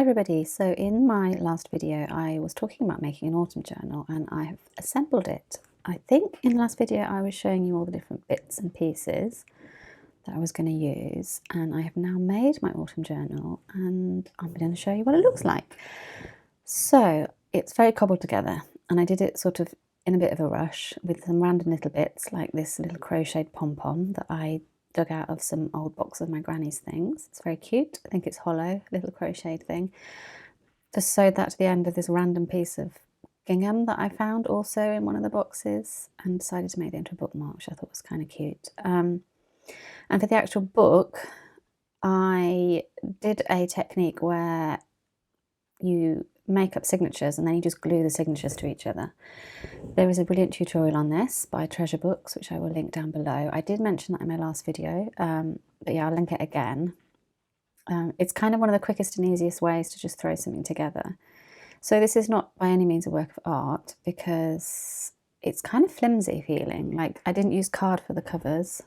Hi everybody, so in my last video I was talking about making an autumn journal and I have assembled it. I think in the last video I was showing you all the different bits and pieces that I was going to use, and I have now made my autumn journal and I'm going to show you what it looks like. So it's very cobbled together and I did it sort of in a bit of a rush with some random little bits like this little crocheted pom-pom that I dug out of some old box of my granny's things. It's very cute. I think it's hollow, little crocheted thing. Just sewed that to the end of this random piece of gingham that I found also in one of the boxes and decided to make it into a bookmark, which I thought was kind of cute. And for the actual book, I did a technique where you make up signatures and then you just glue the signatures to each other. There is a brilliant tutorial on this by Treasure Books, which I will link down below. I did mention that in my last video, but yeah, I'll link it again. It's kind of one of the quickest and easiest ways to just throw something together. So this is not by any means a work of art because it's kind of flimsy feeling. Like, I didn't use card for the covers.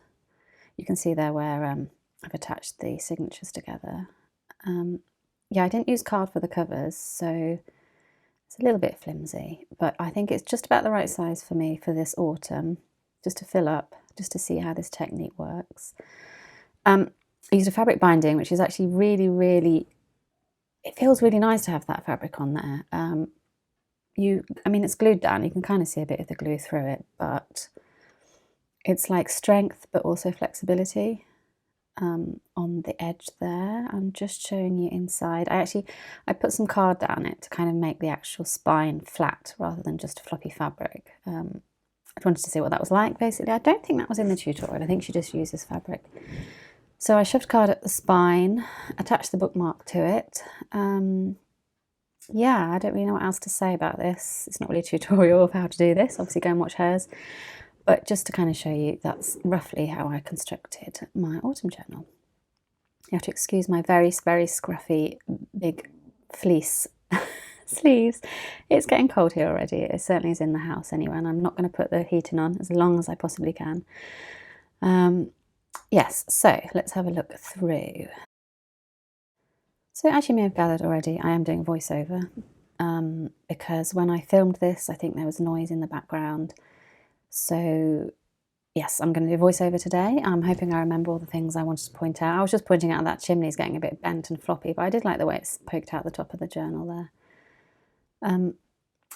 You can see there where I've attached the signatures together. Yeah, I didn't use card for the covers, so it's a little bit flimsy, but I think it's just about the right size for me for this autumn, just to fill up, just to see how this technique works. I used a fabric binding, which is actually really, it feels really nice to have that fabric on there. I mean, it's glued down, you can kind of see a bit of the glue through it, but it's like strength, but also flexibility. On the edge there. I'm just showing you inside. I put some card down it to kind of make the actual spine flat rather than just a floppy fabric. I wanted to see what that was like, basically. I don't think that was in the tutorial. I think she just uses fabric. So I shoved card at the spine, attached the bookmark to it. Yeah, I don't really know what else to say about this. It's not really a tutorial of how to do this. Obviously go and watch hers. But just to kind of show you, that's roughly how I constructed my autumn journal. You have to excuse my very scruffy, big fleece sleeves. It's getting cold here already. It certainly is in the house anyway, and I'm not going to put the heating on as long as I possibly can. Yes, so let's have a look through. So as you may have gathered already, I am doing voiceover because when I filmed this, I think there was noise in the background. So yes, I'm going to do voiceover today. I'm hoping I remember all the things I wanted to point out. I was just pointing out that chimney's getting a bit bent and floppy, but I did like the way it's poked out the top of the journal there.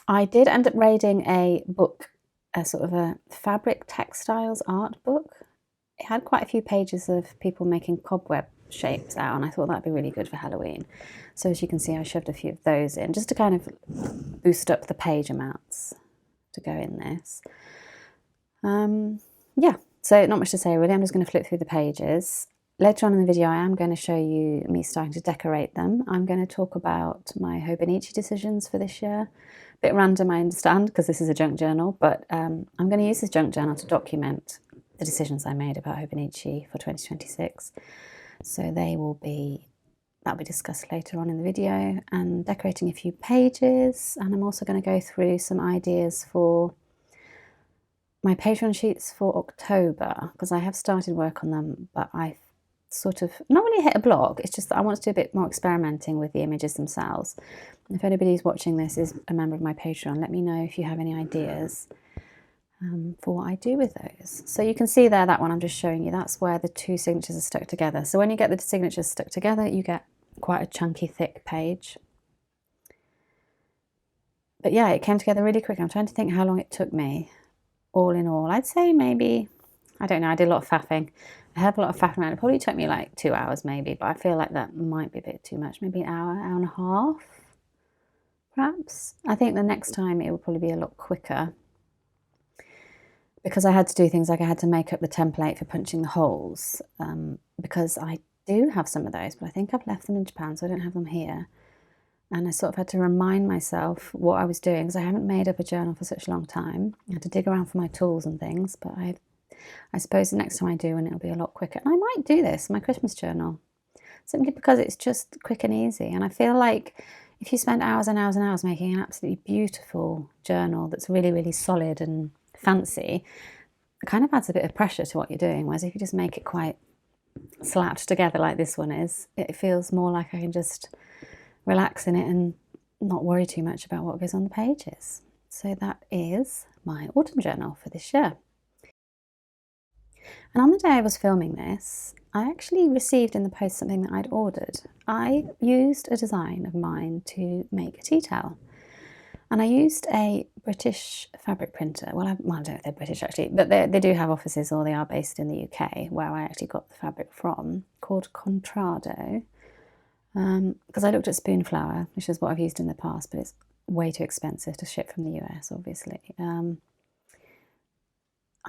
I did end up raiding a book, a sort of a fabric textiles art book. It had quite a few pages of people making cobweb shapes out, and I thought that'd be really good for Halloween. So as you can see, I shoved a few of those in just to kind of boost up the page amounts to go in this. Yeah, so not much to say really. I'm just going to flip through the pages. Later on in the video I am going to show you me starting to decorate them. I'm going to talk about my Hobonichi decisions for this year. A bit random, I understand, because this is a junk journal, but I'm going to use this junk journal to document the decisions I made about Hobonichi for 2026. So that'll be discussed later on in the video, and decorating a few pages, and I'm also going to go through some ideas for my Patreon sheets for October, because I have started work on them, but I've sort of not really hit a block. It's just that I want to do a bit more experimenting with the images themselves. If anybody's watching this is a member of my Patreon, let me know if you have any ideas for what I do with those. So you can see there, that one I'm just showing you, that's where the two signatures are stuck together. So when you get the signatures stuck together, you get quite a chunky, thick page. But yeah, it came together really quick. I'm trying to think how long it took me. All in all, I'd say maybe, I don't know, I did a lot of faffing. I had a lot of faffing around. It probably took me like 2 hours maybe, but I feel like that might be a bit too much. Maybe an hour and a half, perhaps. I think the next time it will probably be a lot quicker because I had to do things like I had to make up the template for punching the holes because I do have some of those, but I think I've left them in Japan, so I don't have them here. And I sort of had to remind myself what I was doing because I haven't made up a journal for such a long time. I had to dig around for my tools and things, but I suppose the next time I do, and it'll be a lot quicker. And I might do this, my Christmas journal, simply because it's just quick and easy. And I feel like if you spend hours and hours and hours making an absolutely beautiful journal that's really solid and fancy, it kind of adds a bit of pressure to what you're doing. Whereas if you just make it quite slapped together like this one is, it feels more like I can just relax in it and not worry too much about what goes on the pages. So that is my autumn journal for this year. And on the day I was filming this, I actually received in the post something that I'd ordered. I used a design of mine to make a tea towel. And I used a British fabric printer. Well, I don't know if they're British actually, but they do have offices, or they are based in the UK, where I actually got the fabric from, called Contrado. Because I looked at Spoonflower, which is what I've used in the past, but it's way too expensive to ship from the US, obviously.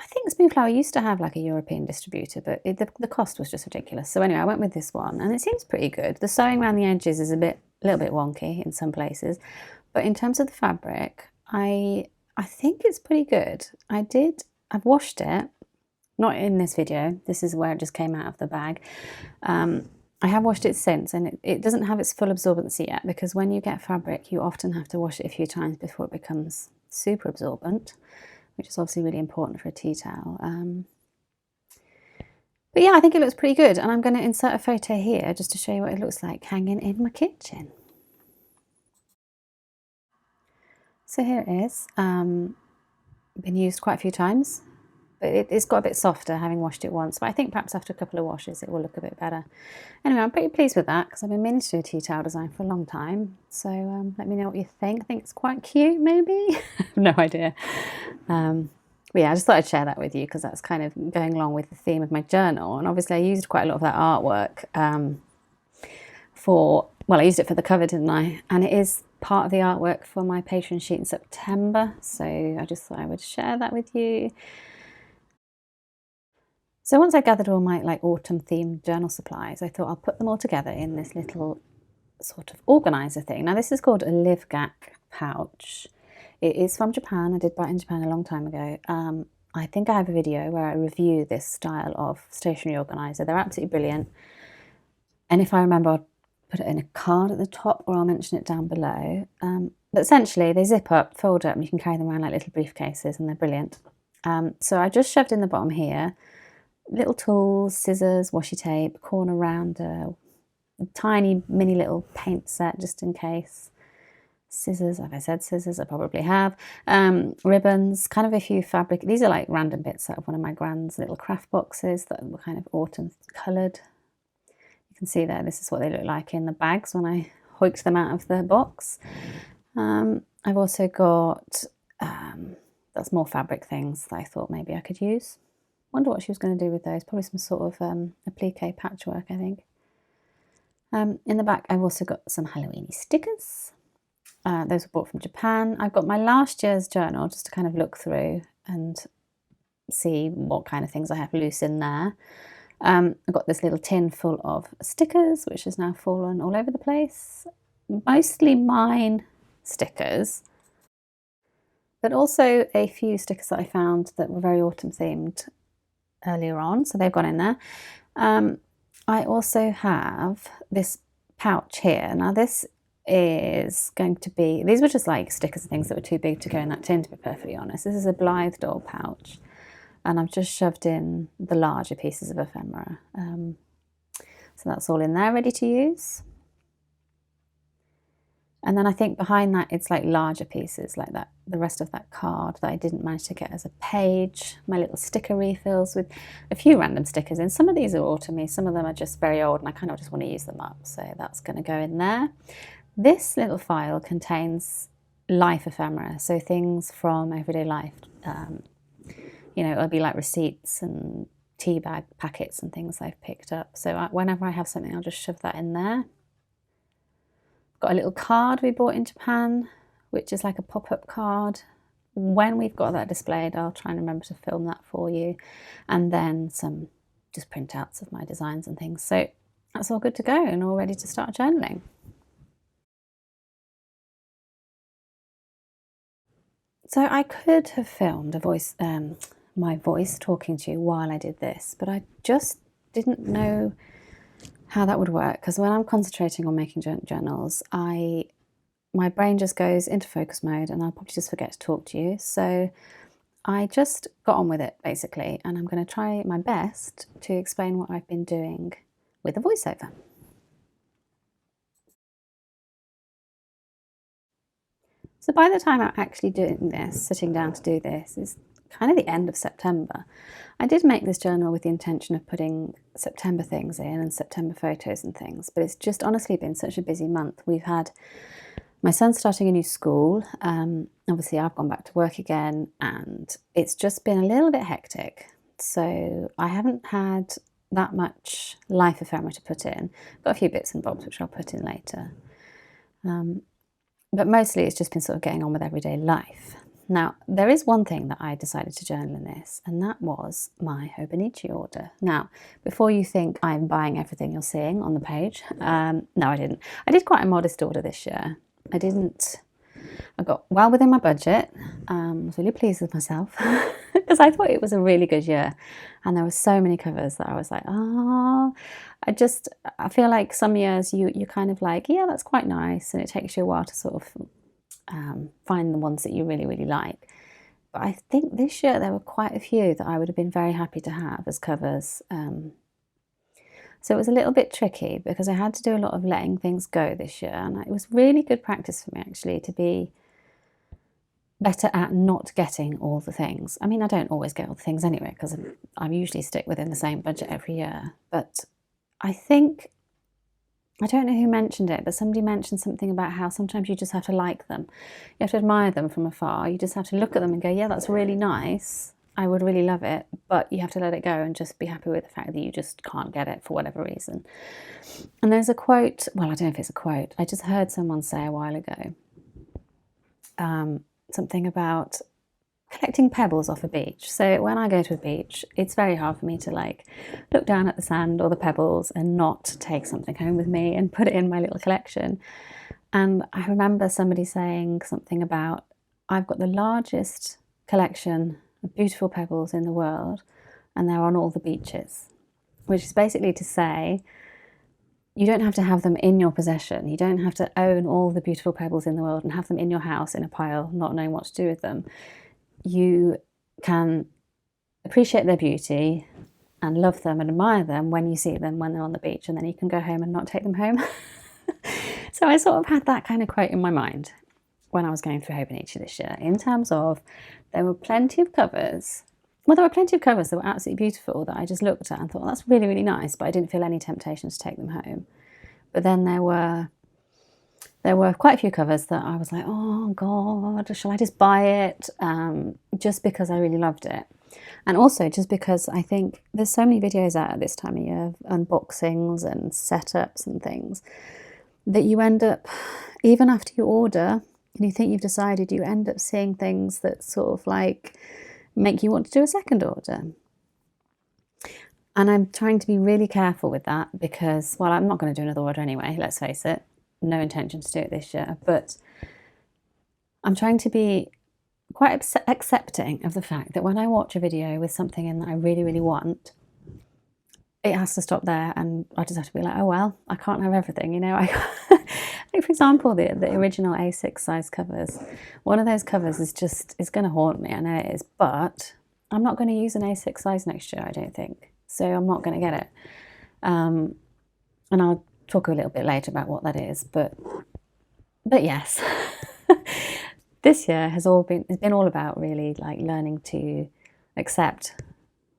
I think Spoonflower used to have like a European distributor, but the cost was just ridiculous. So anyway, I went with this one, and it seems pretty good. The sewing around the edges is a little bit wonky in some places, but in terms of the fabric, I think it's pretty good. I've washed it, not in this video. This is where it just came out of the bag. I have washed it since, and it doesn't have its full absorbency yet, because when you get fabric, you often have to wash it a few times before it becomes super absorbent, which is obviously really important for a tea towel. But yeah, I think it looks pretty good, and I'm going to insert a photo here just to show you what it looks like hanging in my kitchen. So here it is. Been used quite a few times, but it's got a bit softer having washed it once, but I think perhaps after a couple of washes it will look a bit better. Anyway, I'm pretty pleased with that, because I've been meaning to do a tea towel design for a long time. So let me know what you think. I think it's quite cute, maybe? No idea. But yeah, I just thought I'd share that with you, because that's kind of going along with the theme of my journal. And obviously I used quite a lot of that artwork I used it for the cover, didn't I? And it is part of the artwork for my Patreon sheet in September. So I just thought I would share that with you. So once I gathered all my like autumn themed journal supplies, I thought I'll put them all together in this little sort of organizer thing. Now this is called a LiveGak pouch. It is from Japan. I did buy it in Japan a long time ago. I think I have a video where I review this style of stationery organizer. They're absolutely brilliant. And if I remember, I'll put it in a card at the top, or I'll mention it down below. But essentially they zip up, fold up, and you can carry them around like little briefcases, and they're brilliant. So I just shoved in the bottom here little tools, scissors, washi tape, corner rounder, a tiny mini little paint set just in case. Scissors, have I said scissors? I probably have. Ribbons, kind of a few fabric. These are like random bits out of one of my grand's little craft boxes that were kind of autumn coloured. You can see there, this is what they look like in the bags when I hoiked them out of the box. I've also got, that's more fabric things that I thought maybe I could use. Wonder what she was going to do with those. Probably some sort of applique patchwork, I think. In the back, I've also got some Halloweeny stickers. Those were bought from Japan. I've got my last year's journal just to kind of look through and see what kind of things I have loose in there. I've got this little tin full of stickers, which has now fallen all over the place. Mostly mine stickers, but also a few stickers that I found that were very autumn themed earlier on, so they've gone in there. I also have this pouch here. Now this is going to be, these were just like stickers and things that were too big to go in that tin, to be perfectly honest. This is a Blythe doll pouch, and I've just shoved in the larger pieces of ephemera. So that's all in there ready to use. And then I think behind that it's like larger pieces like that, the rest of that card that I didn't manage to get as a page, my little sticker refills with a few random stickers in. Some of these are autumny, some of them are just very old, and I kind of just want to use them up, so that's going to go in there. This little file contains life ephemera, so things from everyday life. You know, it'll be like receipts and tea bag packets and things I've picked up. So whenever I have something, I'll just shove that in there. Got a little card we bought in Japan, which is like a pop-up card. When we've got that displayed, I'll try and remember to film that for you. And then some just printouts of my designs and things. So that's all good to go and all ready to start journaling. So I could have filmed my voice talking to you while I did this, but I just didn't know how that would work, because when I'm concentrating on making journals, my brain just goes into focus mode and I'll probably just forget to talk to you. So I just got on with it basically, and I'm going to try my best to explain what I've been doing with the voiceover. So by the time I'm actually doing this, sitting down to do this, is kind of the end of September. I did make this journal with the intention of putting September things in and September photos and things, but it's just honestly been such a busy month. We've had my son starting a new school. Obviously, I've gone back to work again, and it's just been a little bit hectic. So I haven't had that much life ephemera to put in. Got a few bits and bobs which I'll put in later. But mostly it's just been sort of getting on with everyday life. Now, there is one thing that I decided to journal in this, and that was my Hobonichi order. Now, before you think I'm buying everything you're seeing on the page, no, I didn't. I did quite a modest order this year. I got well within my budget. I was really pleased with myself because I thought it was a really good year. And there were so many covers that I was like, oh, I feel like some years you're kind of like, yeah, that's quite nice. And it takes you a while to sort of find the ones that you really, really like. But I think this year there were quite a few that I would have been very happy to have as covers. So it was a little bit tricky because I had to do a lot of letting things go this year, and it was really good practice for me actually to be better at not getting all the things. I mean, I don't always get all the things anyway because I usually stick within the same budget every year, but I think, I don't know who mentioned it, but somebody mentioned something about how sometimes you just have to like them. You have to admire them from afar. You just have to look at them and go, yeah, that's really nice. I would really love it, but you have to let it go and just be happy with the fact that you just can't get it for whatever reason. And there's a quote, well, I don't know if it's a quote, I just heard someone say a while ago, something about collecting pebbles off a beach. So when I go to a beach, it's very hard for me to like look down at the sand or the pebbles and not take something home with me and put it in my little collection. And I remember somebody saying something about, I've got the largest collection of beautiful pebbles in the world, and they're on all the beaches, which is basically to say you don't have to have them in your possession. You don't have to own all the beautiful pebbles in the world and have them in your house in a pile, not knowing what to do with them. You can appreciate their beauty and love them and admire them when you see them when they're on the beach, and then you can go home and not take them home. So I sort of had that kind of quote in my mind when I was going through Hobonichi this year, in terms of there were plenty of covers. Well, there were plenty of covers that were absolutely beautiful that I just looked at and thought, well, that's really, really nice, but I didn't feel any temptation to take them home. But then there were quite a few covers that I was like, oh God, shall I just buy it? Just because I really loved it. And also just because I think there's so many videos out at this time of year of unboxings and setups and things that you end up, even after you order and you think you've decided, you end up seeing things that sort of like make you want to do a second order. And I'm trying to be really careful with that because, well, I'm not going to do another order anyway, let's face it. No intention to do it this year, but I'm trying to be quite accepting of the fact that when I watch a video with something in that I really, really want, it has to stop there, and I just have to be like, oh well, I can't have everything, you know. Like for example, the original A6 size covers. One of those covers is going to haunt me. I know it is, but I'm not going to use an A6 size next year, I don't think. So I'm not going to get it. And I'll talk a little bit later about what that is. But yes, this year has been all about really like learning to accept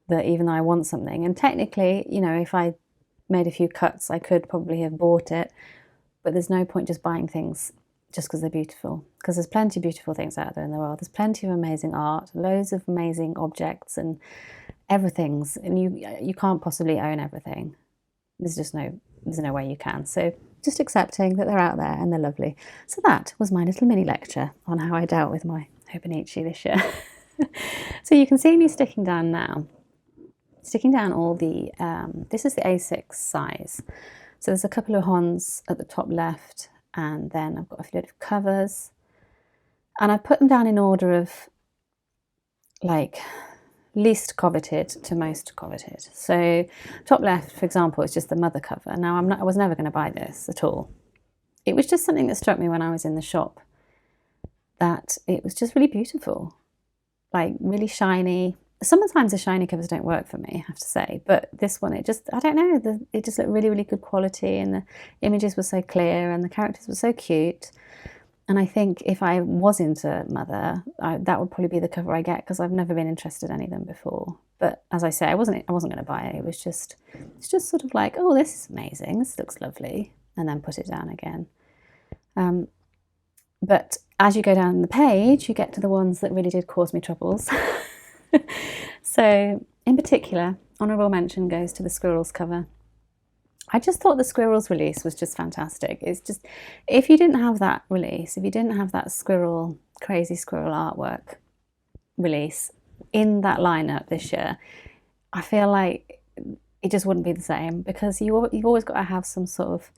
that even though I want something, and technically, you know, if I made a few cuts, I could probably have bought it, but there's no point just buying things just because they're beautiful, because there's plenty of beautiful things out there in the world. There's plenty of amazing art, loads of amazing objects and everything's, and you can't possibly own everything. There's no way you can. So just accepting that they're out there and they're lovely. So that was my little mini lecture on how I dealt with my Hobonichi this year. So you can see me sticking down all the, this is the A6 size. So there's a couple of Hons at the top left, and then I've got a few of covers. And I put them down in order of like least coveted to most coveted. So top left, for example, is just the mother cover. Now I was never going to buy this at all. It was just something that struck me when I was in the shop, that it was just really beautiful, like really shiny. Sometimes the shiny covers don't work for me, I have to say, but this one, I don't know, it just looked really, really good quality, and the images were so clear and the characters were so cute. And I think if I was into Mother, that would probably be the cover I get, because I've never been interested in any of them before. But as I say, I wasn't going to buy it. It's just sort of like, oh, this is amazing. This looks lovely, and then put it down again. But as you go down the page, you get to the ones that really did cause me troubles. So, in particular, honourable mention goes to the Squirrels cover. I just thought the Squirrels release was just fantastic. It's just, if you didn't have that release, if you didn't have that crazy squirrel artwork release in that lineup this year, I feel like it just wouldn't be the same, because you've always got to have some sort of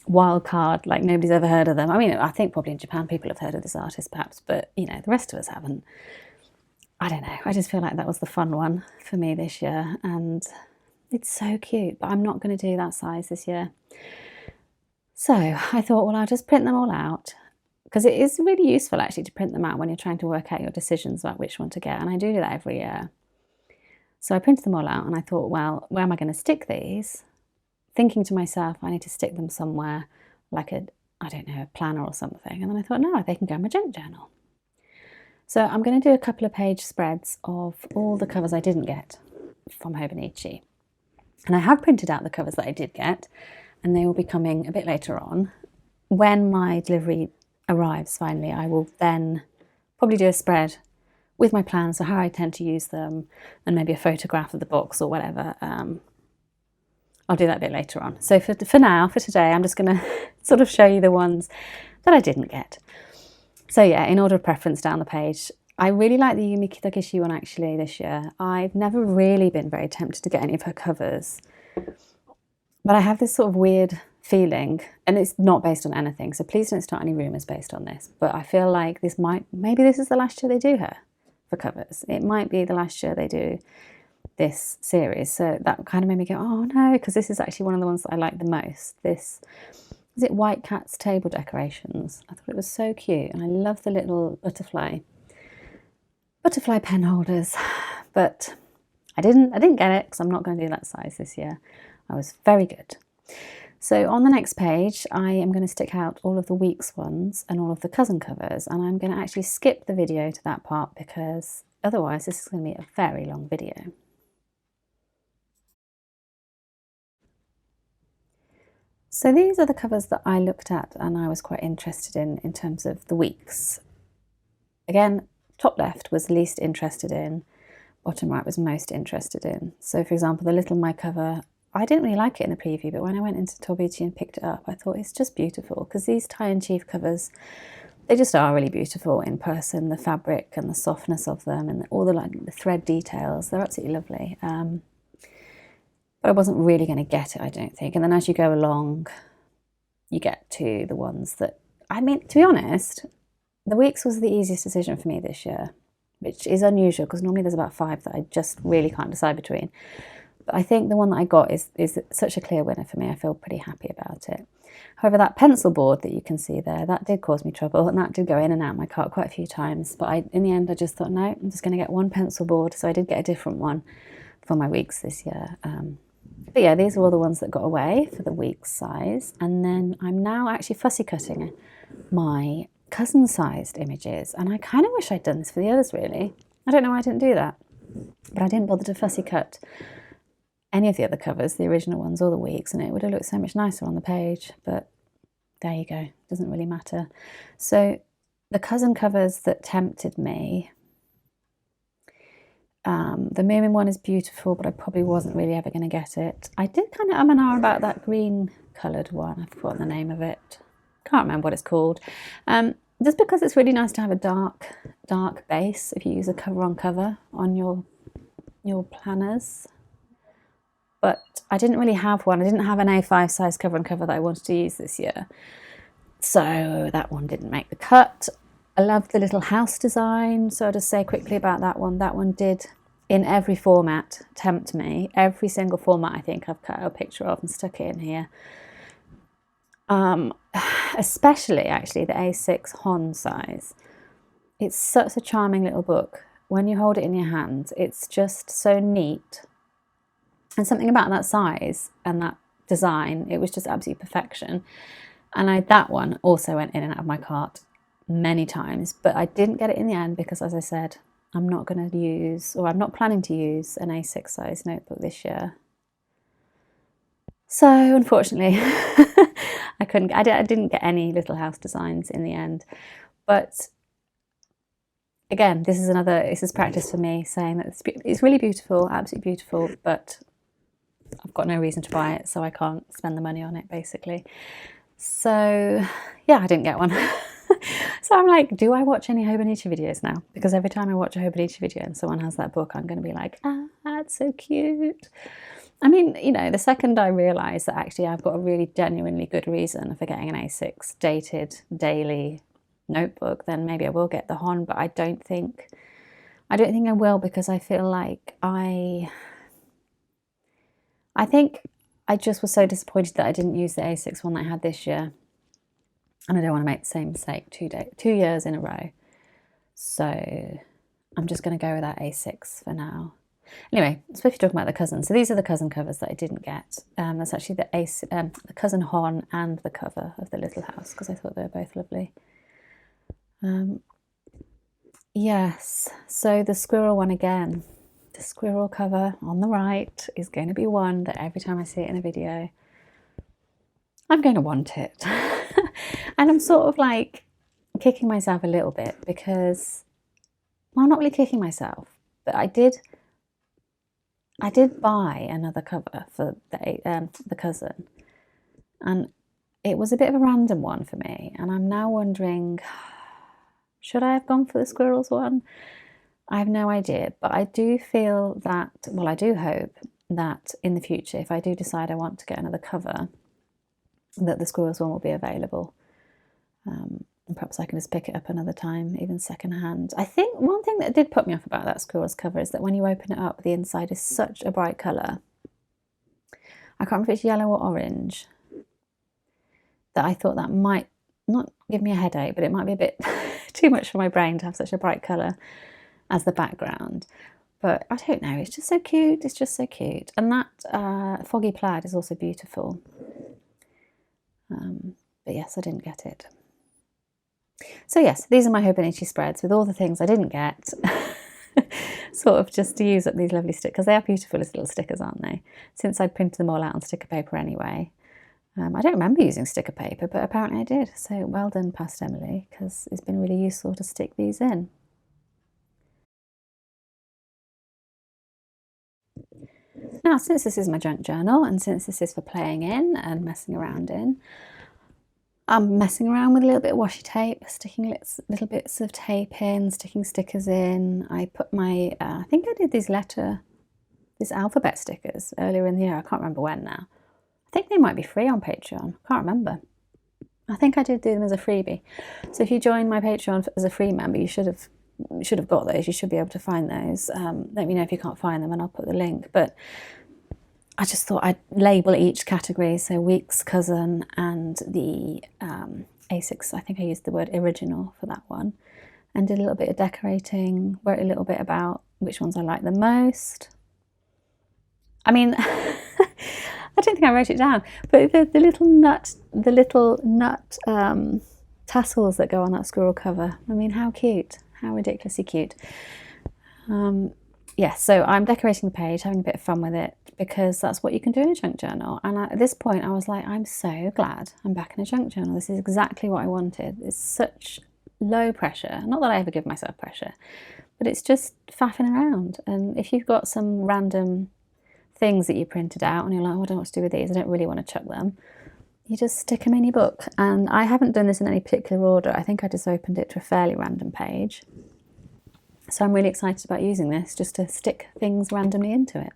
wild card, like nobody's ever heard of them. I mean, I think probably in Japan people have heard of this artist perhaps, but you know, the rest of us haven't. I don't know, I just feel like that was the fun one for me this year, and it's so cute, but I'm not going to do that size this year. So I thought, well, I'll just print them all out, because it is really useful actually to print them out when you're trying to work out your decisions about which one to get, and I do that every year. So I printed them all out, and I thought, well, where am I going to stick these? Thinking to myself, I need to stick them somewhere, like a planner or something. And then I thought, no, they can go in my junk journal. So I'm going to do a couple of page spreads of all the covers I didn't get from Hobonichi. And I have printed out the covers that I did get, and they will be coming a bit later on. When my delivery arrives finally, I will then probably do a spread with my plans for how I tend to use them, and maybe a photograph of the box or whatever. I'll do that a bit later on. So for today, I'm just going to sort of show you the ones that I didn't get. So yeah, in order of preference down the page, I really like the Yumi Kitakeshi one actually this year. I've never really been very tempted to get any of her covers, but I have this sort of weird feeling, and it's not based on anything, so please don't start any rumours based on this, but I feel like maybe this is the last year they do her for covers. It might be the last year they do this series, so that kind of made me go, oh no, because this is actually one of the ones that I like the most. This is it, White Cat's Table Decorations. I thought it was so cute, and I love the little butterfly pen holders, but I didn't get it because I'm not going to do that size this year. I was very good. So on the next page, I am going to stick out all of the week's ones and all of the cousin covers, and I'm going to actually skip the video to that part, because otherwise this is going to be a very long video. So these are the covers that I looked at and I was quite interested in terms of the weeks. Again, top left was least interested in, bottom right was most interested in. So for example, the Little My cover, I didn't really like it in the preview, but when I went into Hobonichi and picked it up, I thought it's just beautiful, because these tie-in-chief covers, they just are really beautiful in person. The fabric and the softness of them, and all the thread details, they're absolutely lovely. But I wasn't really going to get it, I don't think. And then as you go along, you get to the ones that, I mean, to be honest, the weeks was the easiest decision for me this year, which is unusual because normally there's about 5 that I just really can't decide between. But I think the one that I got is such a clear winner for me. I feel pretty happy about it. However, that pencil board that you can see there, that did cause me trouble, and that did go in and out of my cart quite a few times. But in the end, I just thought, no, I'm just going to get one pencil board. So I did get a different one for my weeks this year. But yeah, these are all the ones that got away for the week's size. And then I'm now actually fussy cutting my cousin-sized images. And I kind of wish I'd done this for the others, really. I don't know why I didn't do that. But I didn't bother to fussy cut any of the other covers, the original ones or the weeks, and it would have looked so much nicer on the page. But there you go, doesn't really matter. So the cousin covers that tempted me, the Moomin one is beautiful, but I probably wasn't really ever going to get it. I did kind of and ah about that green coloured one. I've forgotten the name of it. Can't remember what it's called. Just because it's really nice to have a dark base if you use a cover on your planners. But I didn't really have one. I didn't have an A5 size cover that I wanted to use this year. So that one didn't make the cut. I loved the little house design, so I'll just say quickly about that one. That one did, in every format, tempt me. Every single format I think I've cut a picture of and stuck it in here. Especially, actually, the A6 Hon size. It's such a charming little book. When you hold it in your hand, it's just so neat. And something about that size and that design, it was just absolute perfection. And that one also went in and out of my cart many times, but I didn't get it in the end because, as I said, I'm not going to use, or I'm not planning to use, an A6 size notebook this year. So unfortunately, I didn't get any Little House designs in the end. But again, this is practice for me, saying that it's really beautiful, absolutely beautiful, but I've got no reason to buy it, so I can't spend the money on it, basically. So yeah, I didn't get one. So I'm like, do I watch any Hobonichi videos now? Because every time I watch a Hobonichi video and someone has that book, I'm going to be like, ah, that's so cute. I mean, you know, the second I realise that actually I've got a really genuinely good reason for getting an A6 dated daily notebook, then maybe I will get the Hon, but I don't think I will, because I feel like I think I just was so disappointed that I didn't use the A6 one that I had this year. And I don't want to make the same mistake 2 years in a row. So I'm just going to go with that A6 for now. Anyway, I'm supposed to be talking about the cousins. So these are the cousin covers that I didn't get. That's actually the cousin Hon and the cover of the Little House, because I thought they were both lovely. Yes, so the squirrel one again. The squirrel cover on the right is going to be one that every time I see it in a video, I'm going to want it. And I'm sort of like kicking myself a little bit because, well, not really kicking myself, but I did buy another cover for the cousin, and it was a bit of a random one for me, and I'm now wondering, should I have gone for the squirrels one? I have no idea, but I do feel that, well, I do hope that in the future, if I do decide I want to get another cover, that the squirrels one will be available. And perhaps I can just pick it up another time, even secondhand. I think one thing that did put me off about that squirrel's cover is that when you open it up, the inside is such a bright colour. I can't remember if it's yellow or orange, that I thought that might not give me a headache, but it might be a bit too much for my brain to have such a bright colour as the background. But I don't know, it's just so cute. It's just so cute. And that foggy plaid is also beautiful. But yes, I didn't get it. So yes, these are my Hobonichi spreads with all the things I didn't get. Sort of just to use up these lovely stickers, because they are beautiful as little stickers, aren't they? Since I'd printed them all out on sticker paper anyway. I don't remember using sticker paper, but apparently I did. So well done, past Emily, because it's been really useful to stick these in. Now, since this is my junk journal, and since this is for playing in and messing around in, I'm messing around with a little bit of washi tape, sticking little bits of tape in, sticking stickers in. I put my, I think I did these alphabet stickers earlier in the year. I can't remember when now. I think they might be free on Patreon. I can't remember. I think I did do them as a freebie. So if you join my Patreon as a free member, you should have got those. You should be able to find those. Let me know if you can't find them and I'll put the link. But I just thought I'd label each category, so Week's Cousin and the A6, I think I used the word original for that one, and did a little bit of decorating, wrote a little bit about which ones I like the most. I mean, I don't think I wrote it down, but the little nut tassels that go on that squirrel cover, I mean, how cute, how ridiculously cute. Yes, so I'm decorating the page, having a bit of fun with it, because that's what you can do in a junk journal. And at this point I was like, I'm so glad I'm back in a junk journal. This is exactly what I wanted. It's such low pressure. Not that I ever give myself pressure, but it's just faffing around. And if you've got some random things that you printed out and you're like, oh, I don't know what to do with these, I don't really want to chuck them, you just stick them in your book. And I haven't done this in any particular order. I think I just opened it to a fairly random page. So I'm really excited about using this, just to stick things randomly into it.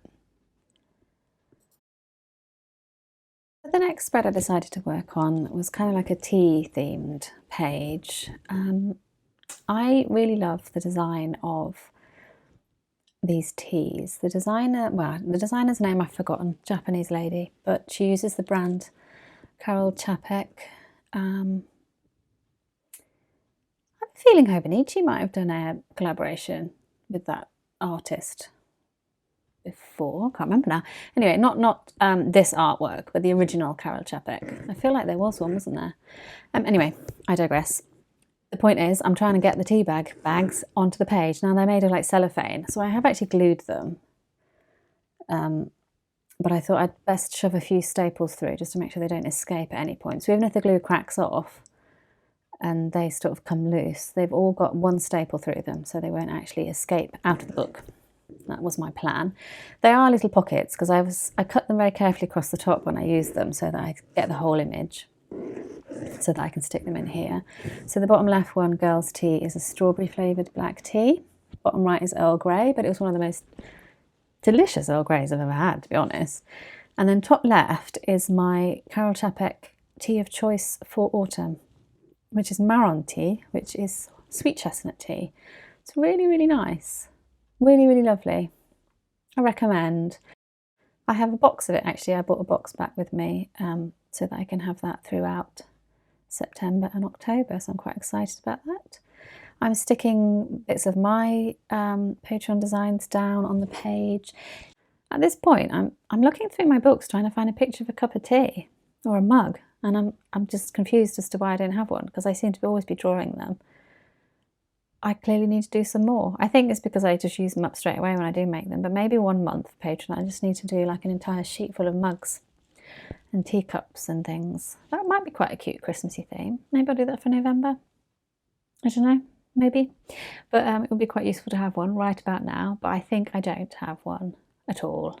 The next spread I decided to work on was kind of like a tea themed page. I really love the design of these teas. The designer's name I've forgotten, Japanese lady, but she uses the brand Carol Chapek. I'm feeling Hobonichi might have done a collaboration with that artist. before. Can't remember now. Anyway, not this artwork, but the original Karel Čapek. I feel like there was one, wasn't there? Anyway, I digress. The point is, I'm trying to get the tea bags onto the page. Now, they're made of like cellophane, so I have actually glued them. But I thought I'd best shove a few staples through just to make sure they don't escape at any point. So even if the glue cracks off and they sort of come loose, they've all got one staple through them, so they won't actually escape out of the book. That was my plan. They are little pockets because I cut them very carefully across the top when I use them so that I get the whole image, so that I can stick them in here. So the bottom left one, Girls Tea, is a strawberry flavoured black tea. Bottom right is Earl Grey, but it was one of the most delicious Earl Greys I've ever had, to be honest. And then top left is my Karel Čapek tea of choice for autumn, which is marron tea, which is sweet chestnut tea. It's really, really nice. Really, really lovely. I recommend. I have a box of it, actually. I bought a box back with me so that I can have that throughout September and October, so I'm quite excited about that. I'm sticking bits of my Patreon designs down on the page. At this point, I'm looking through my books trying to find a picture of a cup of tea or a mug, and I'm just confused as to why I don't have one, because I seem to always be drawing them. I clearly need to do some more. I think it's because I just use them up straight away when I do make them, but maybe 1 month for Patreon I just need to do like an entire sheet full of mugs and teacups and things. That might be quite a cute Christmassy theme. Maybe I'll do that for November. I don't know. Maybe, but it would be quite useful to have one right about now, but I think I don't have one at all.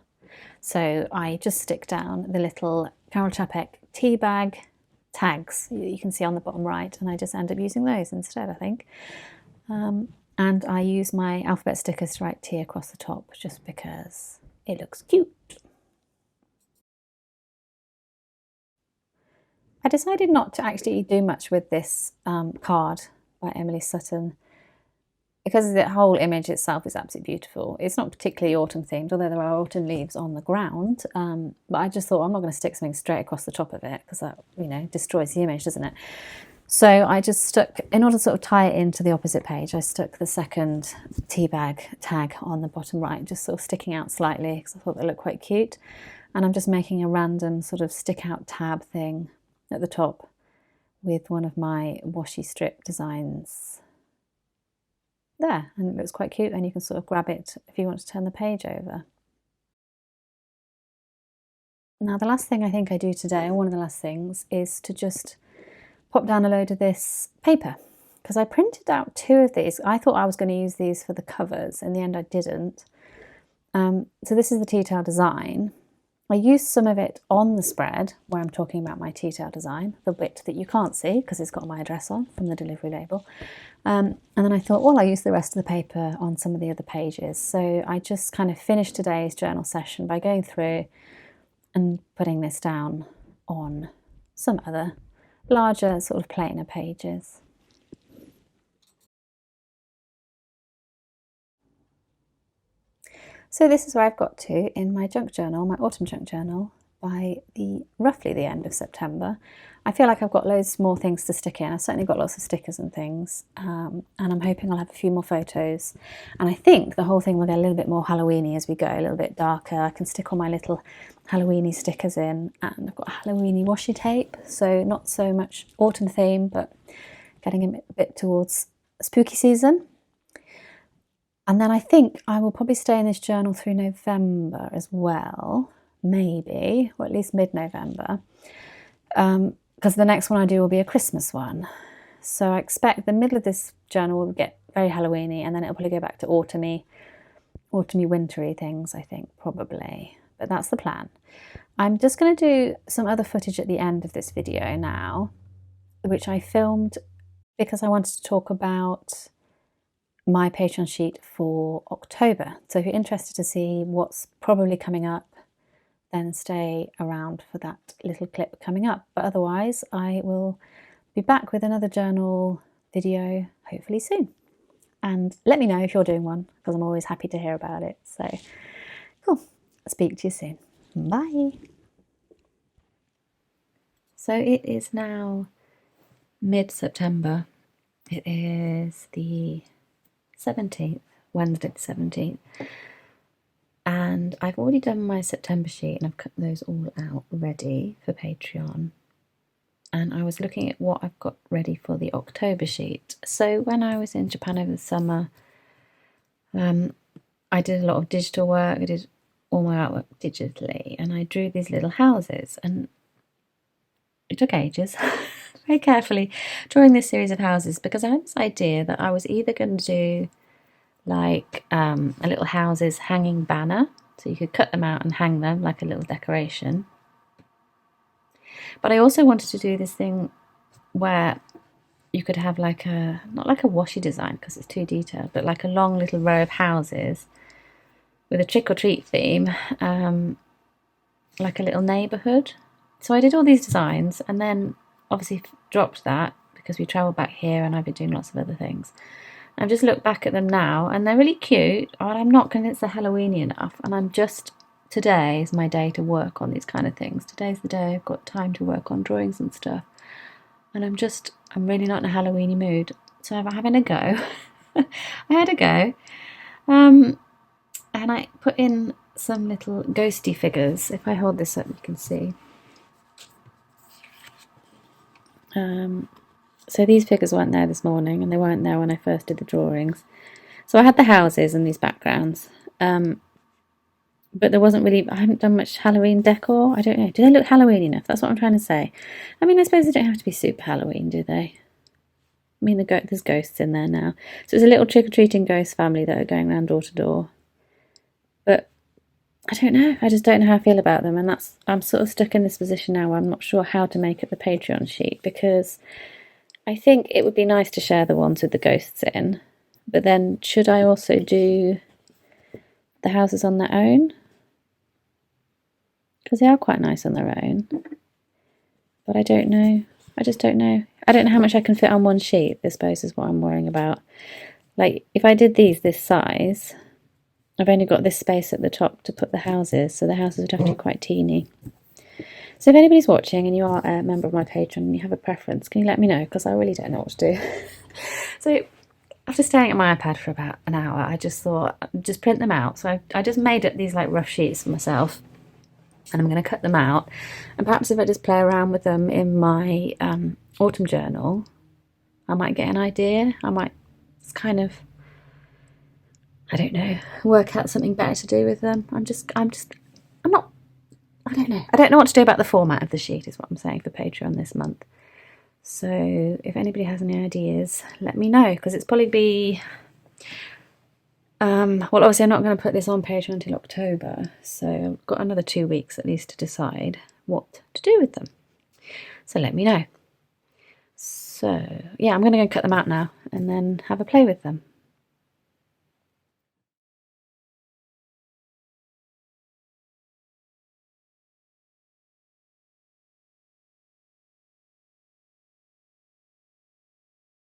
So I just stick down the little Karel Čapek tea bag tags you can see on the bottom right, and I just end up using those instead, I think. And I use my alphabet stickers to write tea across the top just because it looks cute. I decided not to actually do much with this card by Emily Sutton, because the whole image itself is absolutely beautiful. It's not particularly autumn themed, although there are autumn leaves on the ground, but I just thought I'm not going to stick something straight across the top of it, because that, you know, destroys the image, doesn't it? So I just stuck, in order to sort of tie it into the opposite page, I stuck the second tea bag tag on the bottom right, just sort of sticking out slightly because I thought they looked quite cute. And I'm just making a random sort of stick out tab thing at the top with one of my washi strip designs there, and it looks quite cute, and you can sort of grab it if you want to turn the page over. Now the last thing I think I do today, or one of the last things, is to just pop down a load of this paper, because I printed out 2 of these. I thought I was going to use these for the covers. In the end I didn't. So this is the tea towel design. I used some of it on the spread where I'm talking about my tea towel design, the bit that you can't see because it's got my address on from the delivery label. And then I thought, well, I'll use the rest of the paper on some of the other pages. So I just kind of finished today's journal session by going through and putting this down on some other larger sort of plainer pages. So this is where I've got to in my junk journal, my autumn junk journal, by roughly the end of September. I feel like I've got loads more things to stick in. I've certainly got lots of stickers and things, and I'm hoping I'll have a few more photos. And I think the whole thing will get a little bit more Halloweeny as we go, a little bit darker. I can stick all my little Halloweeny stickers in, and I've got Halloweeny washi tape, so not so much autumn theme, but getting a bit towards spooky season. And then I think I will probably stay in this journal through November as well, maybe, or at least mid-November, because the next one I do will be a Christmas one. So I expect the middle of this journal will get very Halloweeny, and then it'll probably go back to autumny, wintry things, I think, probably. But that's the plan. I'm just going to do some other footage at the end of this video now, which I filmed because I wanted to talk about my Patreon sheet for October. So if you're interested to see what's probably coming up, then stay around for that little clip coming up. But otherwise, I will be back with another journal video hopefully soon. And let me know if you're doing one, because I'm always happy to hear about it. So cool. Speak to you soon. Bye. So it is now mid-September. It is the 17th, Wednesday the 17th. And I've already done my September sheet and I've cut those all out ready for Patreon. And I was looking at what I've got ready for the October sheet. So when I was in Japan over the summer, I did a lot of digital work. I did all my artwork digitally, and I drew these little houses, and it took ages, very carefully drawing this series of houses, because I had this idea that I was either going to do like a little houses hanging banner, so you could cut them out and hang them like a little decoration. But I also wanted to do this thing where you could have like a, not like a washi design because it's too detailed, but like a long little row of houses with a trick or treat theme, like a little neighbourhood. So I did all these designs and then obviously dropped that because we travelled back here and I've been doing lots of other things. I've just looked back at them now and they're really cute, but I'm not convinced they're Halloweeny enough, and I'm just, today is my day to work on these kind of things. Today's the day I've got time to work on drawings and stuff, and I'm really not in a Halloweeny mood, so I'm having a go. I had a go, and I put in some little ghosty figures. If I hold this up you can see. So these figures weren't there this morning, and they weren't there when I first did the drawings. So I had the houses and these backgrounds, but there wasn't really, I haven't done much Halloween decor. I don't know. Do they look Halloween enough? That's what I'm trying to say. I mean, I suppose they don't have to be super Halloween, do they? I mean, there's ghosts in there now. So it's a little trick-or-treating ghost family that are going around door to door. But I don't know. I just don't know how I feel about them. And I'm sort of stuck in this position now where I'm not sure how to make it the Patreon sheet, because I think it would be nice to share the ones with the ghosts in. But then should I also do the houses on their own? Because they are quite nice on their own. But I don't know. I just don't know. I don't know how much I can fit on one sheet, I suppose, is what I'm worrying about. Like, if I did these this size, I've only got this space at the top to put the houses, so the houses would have to be quite teeny. So if anybody's watching and you are a member of my Patreon and you have a preference, can you let me know? Because I really don't know what to do. So after staring at my iPad for about an hour, I just thought, just print them out. So I just made up these like rough sheets for myself, and I'm going to cut them out. And perhaps if I just play around with them in my autumn journal, I might get an idea. I might kind of, I don't know, work out something better to do with them. I don't know. I don't know what to do about the format of the sheet, is what I'm saying, for Patreon this month. So if anybody has any ideas, let me know, because it's probably be... well, obviously I'm not going to put this on Patreon until October, so I've got another 2 weeks at least to decide what to do with them. So let me know. So, yeah, I'm going to go cut them out now and then have a play with them.